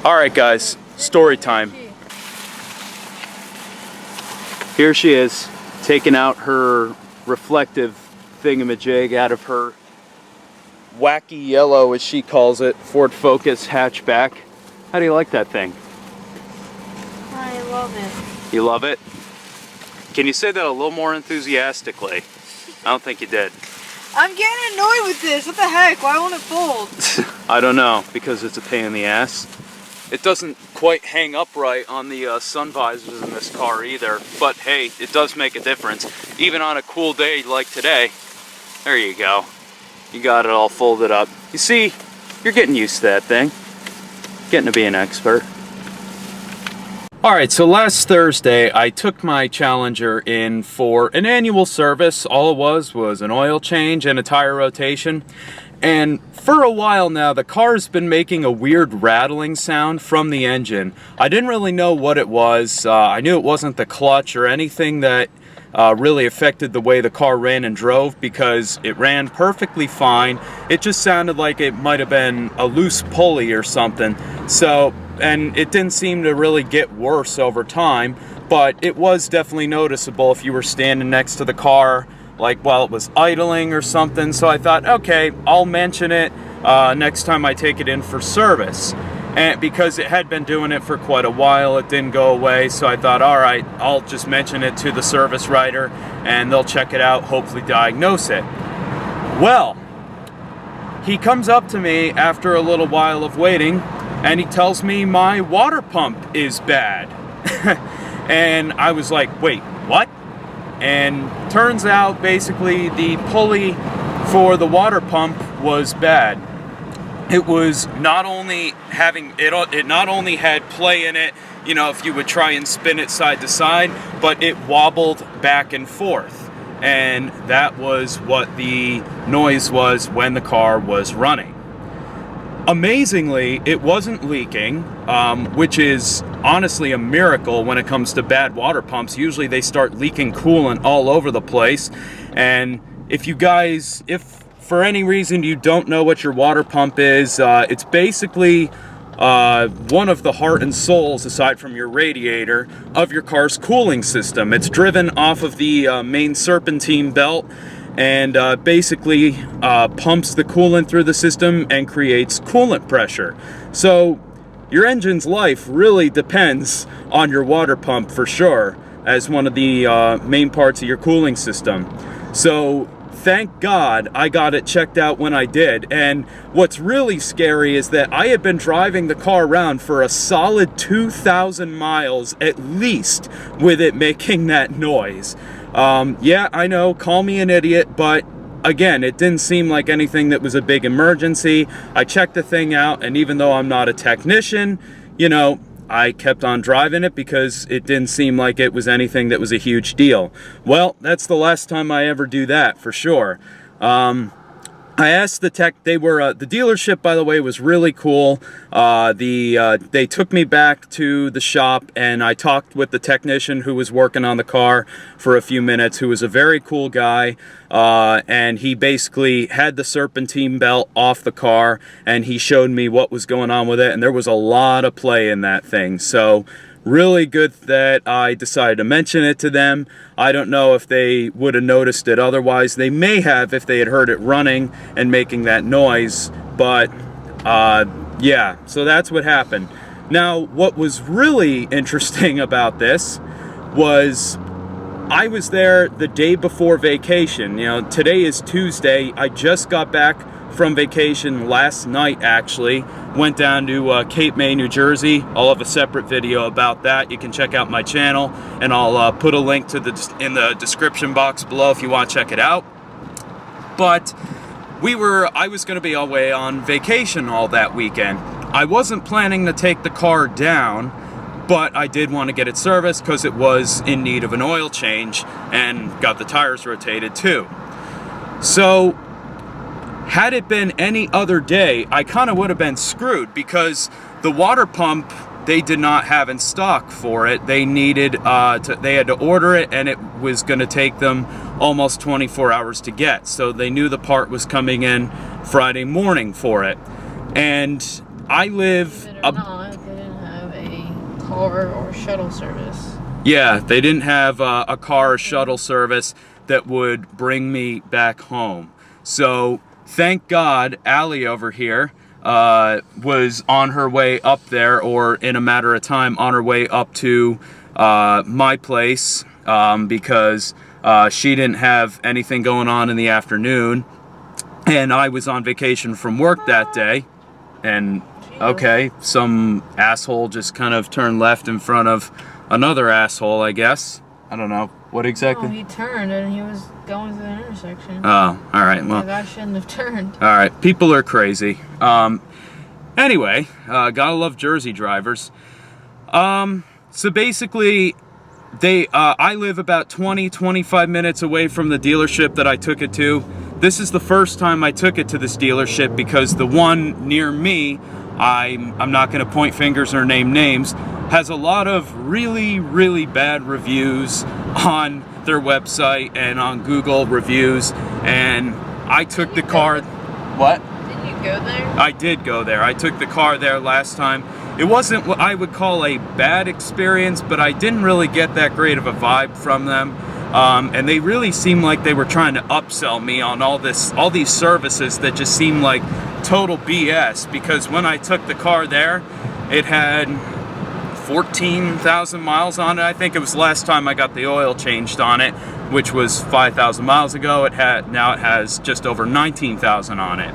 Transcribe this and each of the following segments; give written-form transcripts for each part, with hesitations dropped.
Alright guys, story time. Here she is, taking out her reflective thingamajig out of her wacky yellow, as she calls it, Ford Focus hatchback. How do you like that thing? I love it. You love it? Can you say that a little more enthusiastically? I don't think you did. I'm getting annoyed with this. What the heck? Why won't it fold? I don't know, because it's a pain in the ass. It doesn't quite hang upright on the sun visors in this car either, but hey, it does make a difference. Even on a cool day like today, there you go. You got it all folded up. You see, you're getting used to that thing. Getting to be an expert. Alright, so last Thursday I took my Challenger in for an annual service. All it was an oil change and a tire rotation. And for a while now, the car's been making a weird rattling sound from the engine. I didn't really know what it was. I knew it wasn't the clutch or anything that really affected the way the car ran and drove, because it ran perfectly fine. It just sounded like it might have been a loose pulley or something. So, and it didn't seem to really get worse over time, but it was definitely noticeable if you were standing next to the car, like while it was idling or something. So I thought, okay, I'll mention it next time I take it in for service. And because it had been doing it for quite a while, it didn't go away. So I thought, all right, I'll just mention it to the service writer and they'll check it out, hopefully diagnose it. Well, he comes up to me after a little while of waiting and he tells me my water pump is bad. And I was like, wait, what? And turns out basically the pulley for the water pump was bad. It was not only having it not only had play in it, you know, if you would try and spin it side to side, but it wobbled back and forth. And that was what the noise was when the car was running. Amazingly, it wasn't leaking, which is honestly a miracle when it comes to bad water pumps. Usually they start leaking coolant all over the place. And if you guys, if for any reason you don't know what your water pump is, it's basically one of the heart and souls, aside from your radiator, of your car's cooling system. It's driven off of the main serpentine belt, and basically pumps the coolant through the system and creates coolant pressure. So your engine's life really depends on your water pump for sure, as one of the main parts of your cooling system. So thank God I got it checked out when I did. And what's really scary is that I had been driving the car around for a solid 2,000 miles at least with it making that noise. Yeah, I know, call me an idiot, but again, it didn't seem like anything that was a big emergency. I checked the thing out, and even though I'm not a technician, you know, I kept on driving it because it didn't seem like it was anything that was a huge deal. Well, that's the last time I ever do that, for sure. I asked the tech, they were, the dealership, by the way, was really cool. They took me back to the shop and I talked with the technician who was working on the car for a few minutes, who was a very cool guy. And he basically had the serpentine belt off the car and he showed me what was going on with it. And there was a lot of play in that thing. So really good that I decided to mention it to them. I don't know if they would have noticed it otherwise. They may have if they had heard it running and making that noise, but yeah, so that's what happened. Now, what was really interesting about this was I was there the day before vacation. You know, today is Tuesday. I just got back from vacation last night, actually. Went down to Cape May, New Jersey. I'll have a separate video about that. You can check out my channel, and I'll put a link to in the description box below if you want to check it out. But I was going to be away on vacation all that weekend. I wasn't planning to take the car down, but I did want to get it serviced because it was in need of an oil change and got the tires rotated too. So had it been any other day, I kind of would have been screwed because the water pump they did not have in stock for it. They needed they had to order it, and it was going to take them almost 24 hours to get. So they knew the part was coming in Friday morning for it. And I live car or shuttle service. Yeah, they didn't have a car or shuttle service that would bring me back home. So thank God Allie over here was on her way up there, or in a matter of time on her way up to my place, because she didn't have anything going on in the afternoon, and I was on vacation from work that day. And okay, some asshole just kind of turned left in front of another asshole, I guess. I don't know what exactly. No, he turned and he was going to the intersection. Oh, all right. Well, the guy shouldn't have turned. All right, people are crazy. Anyway, gotta love Jersey drivers. So basically, I live about 20-25 minutes away from the dealership that I took it to. This is the first time I took it to this dealership because the one near me, I'm not going to point fingers or name names, has a lot of really, really bad reviews on their website and on Google reviews. And I took the car. What? Didn't you go there? I did go there. I took the car there last time. It wasn't what I would call a bad experience, but I didn't really get that great of a vibe from them. And they really seemed like they were trying to upsell me on all these services that just seemed like total BS. Because when I took the car there, it had 14,000 miles on it. I think it was the last time I got the oil changed on it, which was 5,000 miles ago. Now it has just over 19,000 on it.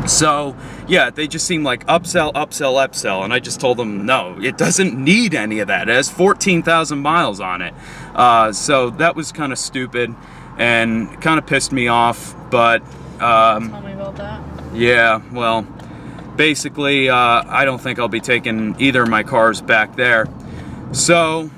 So yeah, they just seem like upsell, and I just told them no, it doesn't need any of that. It has 14,000 miles on it. So that was kind of stupid and kind of pissed me off. But tell me about that. Yeah, well, basically, I don't think I'll be taking either of my cars back there. So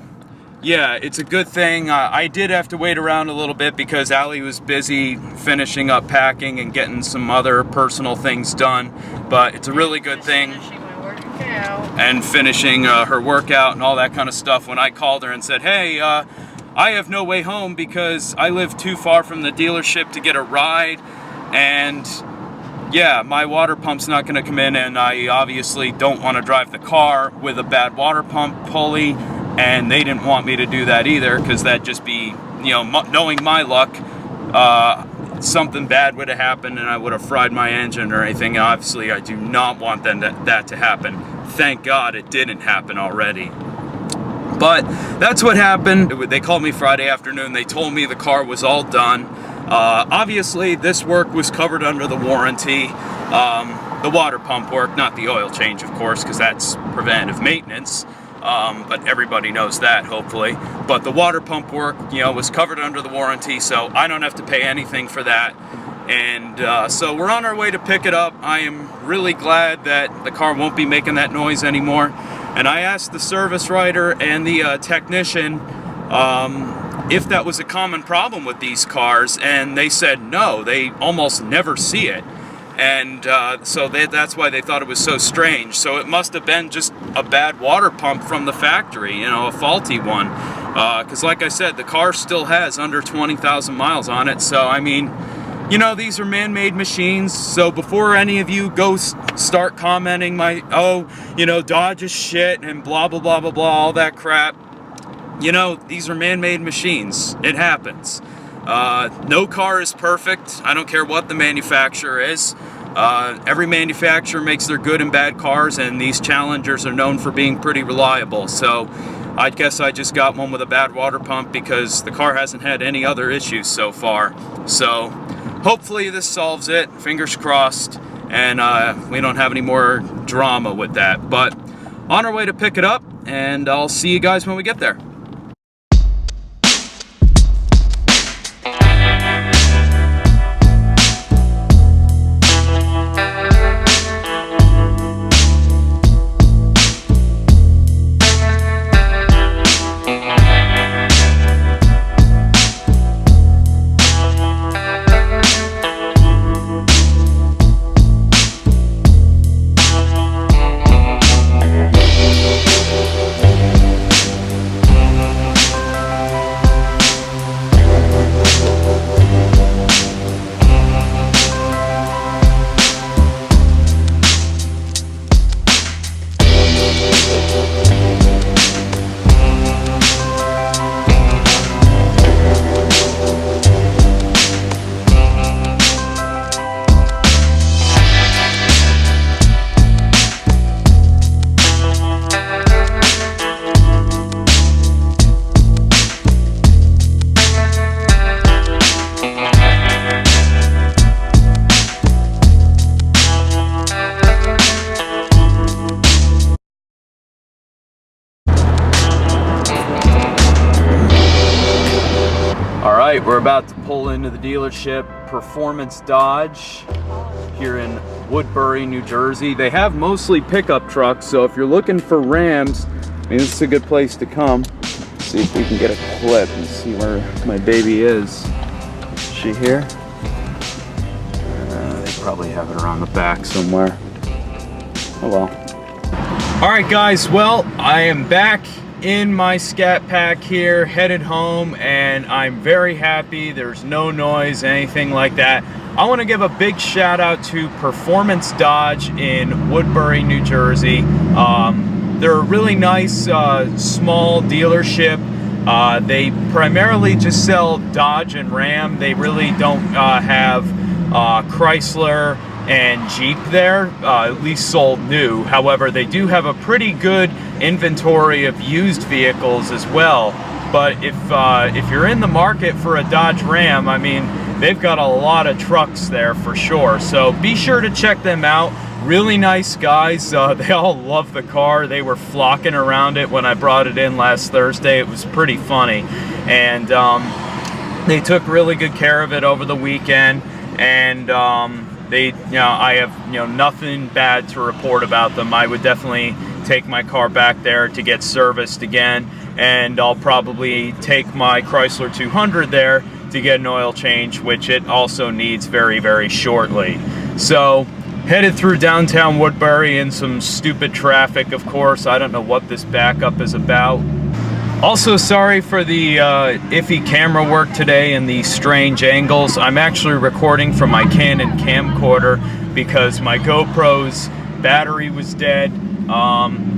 yeah, it's a good thing. I did have to wait around a little bit because Allie was busy finishing up packing and getting some other personal things done. But it's a really good thing. And finishing her workout and all that kind of stuff. When I called her and said, hey, I have no way home because I live too far from the dealership to get a ride. And yeah, my water pump's not going to come in, and I obviously don't want to drive the car with a bad water pump pulley. And they didn't want me to do that either, because that'd just be, knowing my luck, something bad would have happened and I would have fried my engine or anything. Obviously, I do not want that to happen. Thank God it didn't happen already. But that's what happened. They called me Friday afternoon. They told me the car was all done. Obviously, this work was covered under the warranty. The water pump work, not the oil change, of course, because that's preventative maintenance. But everybody knows that, hopefully. But the water pump work, was covered under the warranty, so I don't have to pay anything for that. And so we're on our way to pick it up. I am really glad that the car won't be making that noise anymore. And I asked the service writer and the technician if that was a common problem with these cars, and they said no, they almost never see it. And so that's why they thought it was so strange. So it must have been just a bad water pump from the factory, a faulty one. Because like I said, the car still has under 20,000 miles on it. So, I mean, these are man-made machines. So before any of you go start commenting Dodge is shit and blah, blah, blah, blah, blah, all that crap. These are man-made machines. It happens. No car is perfect. I don't care what the manufacturer is. Every manufacturer makes their good and bad cars, and these Challengers are known for being pretty reliable. So I guess I just got one with a bad water pump because the car hasn't had any other issues so far. So hopefully this solves it. Fingers crossed. And we don't have any more drama with that. But on our way to pick it up, and I'll see you guys when we get there. Alright, we're about to pull into the dealership, Performance Dodge, here in Woodbury, New Jersey. They have mostly pickup trucks, so if you're looking for Rams, I mean, this is a good place to come. See if we can get a clip and see where my baby is. Is she here? They probably have it around the back somewhere. Oh well. Alright guys, well, I am back in my Scat Pack here, headed home, and I'm very happy. There's no noise, anything like that. I want to give a big shout out to Performance Dodge in Woodbury, New Jersey. They're a really nice small dealership. They primarily just sell Dodge and Ram. They really don't have Chrysler and Jeep there, at least sold new. However, they do have a pretty good inventory of used vehicles as well. But if you're in the market for a Dodge Ram, I mean, they've got a lot of trucks there for sure. So be sure to check them out. Really nice guys. They all love the car. They were flocking around it when I brought it in last Thursday. It was pretty funny. And they took really good care of it over the weekend. And I have nothing bad to report about them. I would definitely take my car back there to get serviced again, and I'll probably take my Chrysler 200 there to get an oil change, which it also needs very, very shortly. So headed through downtown Woodbury in some stupid traffic, of course. I don't know what this backup is about. Also, sorry for the iffy camera work today and the strange angles. I'm actually recording from my Canon camcorder because my GoPro's battery was dead.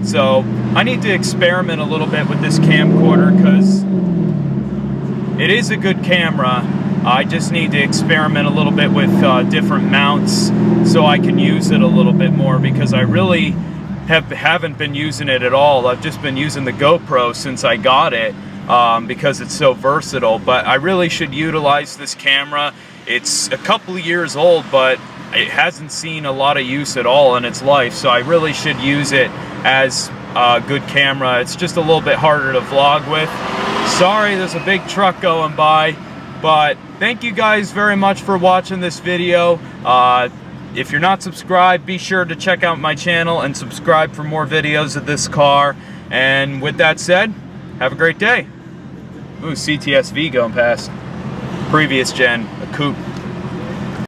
So I need to experiment a little bit with this camcorder because it is a good camera. I just need to experiment a little bit with different mounts so I can use it a little bit more, because I really haven't been using it at all. I've just been using the GoPro since I got it because it's so versatile. But I really should utilize this camera. It's a couple of years old, but it hasn't seen a lot of use at all in its life, so I really should use it as a good camera. It's just a little bit harder to vlog with. Sorry, there's a big truck going by, but thank you guys very much for watching this video. If you're not subscribed, be sure to check out my channel and subscribe for more videos of this car. And with that said, have a great day. Ooh, CTSV going past. Previous gen, a coupe.